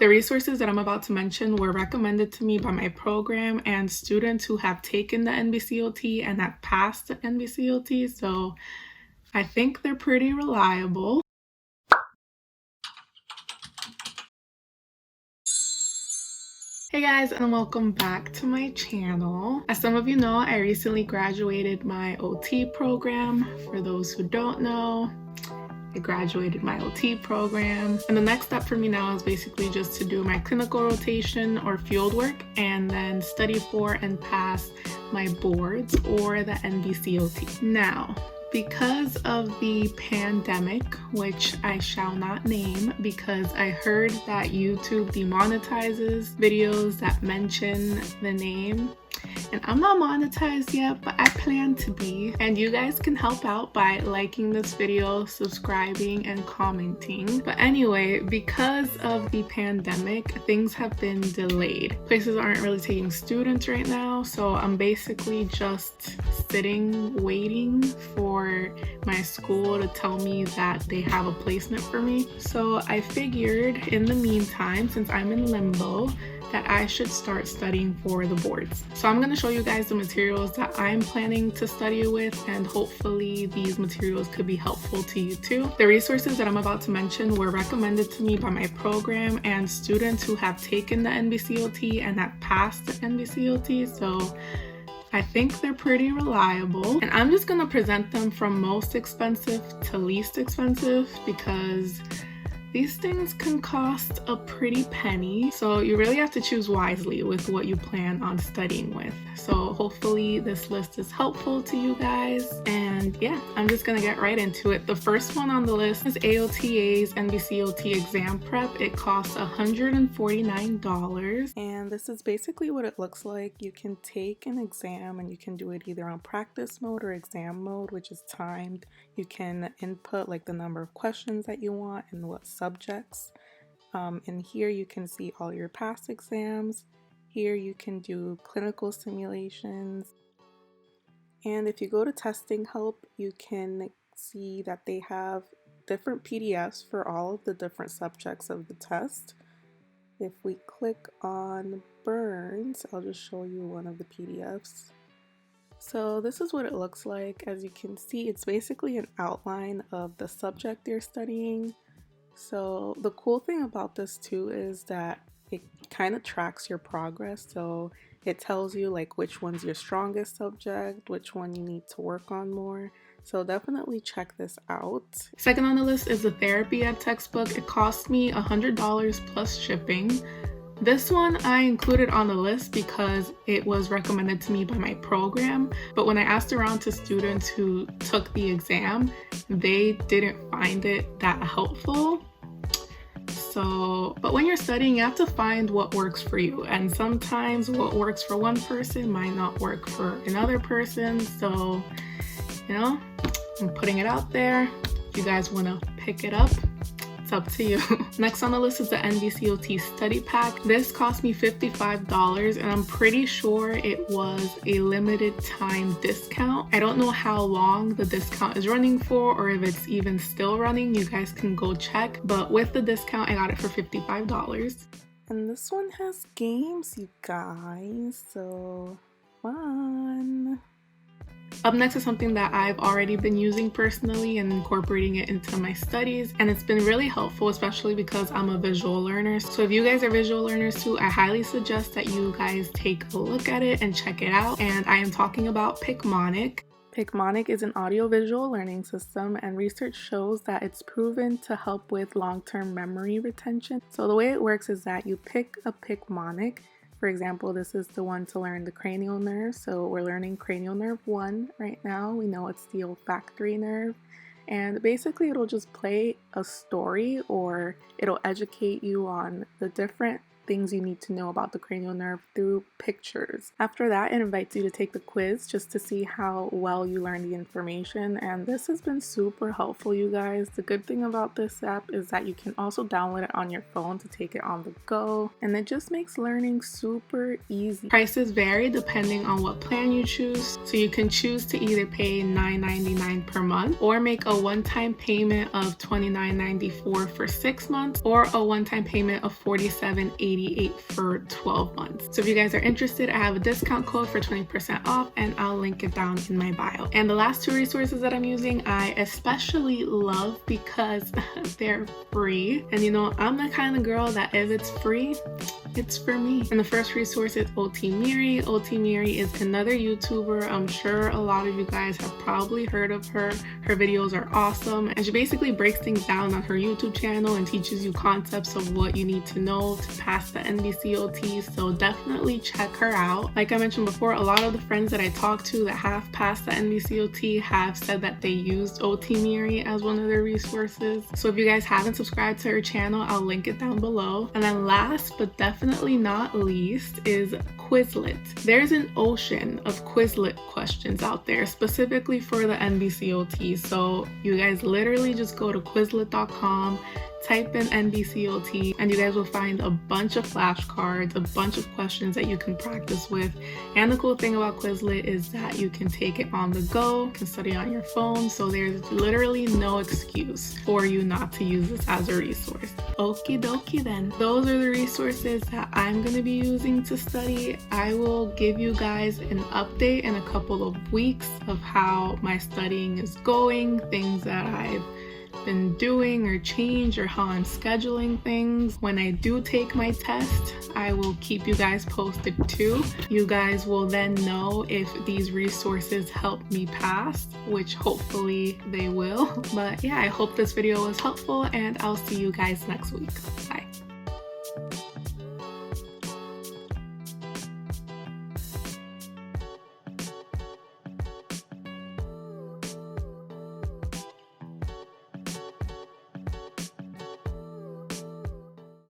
The resources that I'm about to mention were recommended to me by my program and students who have taken the NBCOT and have passed the NBCOT, so I think they're pretty reliable. Hey guys, and welcome back to my channel. As some of you know, I recently graduated my OT program. For those who don't know, I graduated my OT program, and the next step for me now is basically just to do my clinical rotation or field work and then study for and pass my boards or the NBCOT. Now, because of the pandemic, which I shall not name because I heard that YouTube demonetizes videos that mention the name, and I'm not monetized yet, but I plan to be. And you guys can help out by liking this video, subscribing, and commenting. But anyway, because of the pandemic, things have been delayed. Places aren't really taking students right now, so I'm basically just sitting, waiting for my school to tell me that they have a placement for me. So I figured in the meantime, since I'm in limbo, that I should start studying for the boards. So I'm going to show you guys the materials that I'm planning to study with, and hopefully these materials could be helpful to you too. The resources that I'm about to mention were recommended to me by my program and students who have taken the NBCOT and have passed the NBCOT, so I think they're pretty reliable. And I'm just going to present them from most expensive to least expensive because these things can cost a pretty penny, so you really have to choose wisely with what you plan on studying with. So hopefully this list is helpful to you guys, and yeah, I'm just gonna get right into it. The first one on the list is AOTA's NBCOT exam prep. It costs $149, and this is basically what it looks like. You can take an exam and you can do it either on practice mode or exam mode, which is timed. You can input like the number of questions that you want and what subjects. And here you can see all your past exams. Here you can do clinical simulations. And if you go to testing help, you can see that they have different PDFs for all of the different subjects of the test. If we click on Burns, I'll just show you one of the PDFs. So this is what it looks like. As you can see, it's basically an outline of the subject you're studying. So the cool thing about this too is that it kind of tracks your progress. So it tells you like which one's your strongest subject, which one you need to work on more. So definitely check this out. Second on the list is the Therapy Ed textbook. It cost me $100 plus shipping. This one I included on the list because it was recommended to me by my program, but when I asked around to students who took the exam, they didn't find it that helpful. But when you're studying, you have to find what works for you, and sometimes what works for one person might not work for another person. So, you know, I'm putting it out there. If you guys want to pick it up, it's up to you. Next on the list is the NBCOT study pack. This cost me $55, and I'm pretty sure it was a limited time discount. I don't know how long the discount is running for or if it's even still running. You guys can go check, but with the discount I got it for $55. And this one has games, you guys, so fun. Up next is something that I've already been using personally and incorporating it into my studies, and it's been really helpful, especially because I'm a visual learner. So if you guys are visual learners too, I highly suggest that you guys take a look at it and check it out. And I am talking about PicManik. PicManik is an audio-visual learning system, and research shows that it's proven to help with long-term memory retention. So the way it works is that you pick a PicManik. For example, this is the one to learn the cranial nerve. So we're learning cranial nerve 1 right now. We know it's the olfactory nerve. And basically it'll just play a story, or it'll educate you on the different things you need to know about the cranial nerve through pictures. After that, it invites you to take the quiz just to see how well you learn the information, and this has been super helpful, you guys. The good thing about this app is that you can also download it on your phone to take it on the go, and it just makes learning super easy. Prices vary depending on what plan you choose, so you can choose to either pay $9.99 per month or make a one-time payment of $29.94 for 6 months, or a one-time payment of $47.88 for 12 months. So if you guys are interested, I have a discount code for 20% off, and I'll link it down in my bio. And the last two resources that I'm using, I especially love because they're free. And you know, I'm the kind of girl that if it's free, it's for me. And the first resource is MIRI. MIRI is another YouTuber. I'm sure a lot of you guys have probably heard of her. Her videos are awesome, and she basically breaks things down on her YouTube channel and teaches you concepts of what you need to know to pass the NBCOT, so definitely check her out. Like I mentioned before, a lot of the friends that I talked to that have passed the NBCOT have said that they used MIRI as one of their resources. So if you guys haven't subscribed to her channel, I'll link it down below. And then last but definitely not least is Quizlet. There's an ocean of Quizlet questions out there specifically for the NBCOT, so you guys literally just go to Quizlet.com, type in NBCOT, and you guys will find a bunch of flashcards, a bunch of questions that you can practice with. And the cool thing about Quizlet is that you can take it on the go, you can study on your phone, so there's literally no excuse for you not to use this as a resource. Okie dokie then. Those are the resources that I'm going to be using to study. I will give you guys an update in a couple of weeks of how my studying is going, things that I've been doing or change, or how I'm scheduling things. When I do take my test, I will keep you guys posted too. You guys will then know if these resources help me pass, which hopefully they will. But yeah, I hope this video was helpful, and I'll see you guys next week. Bye.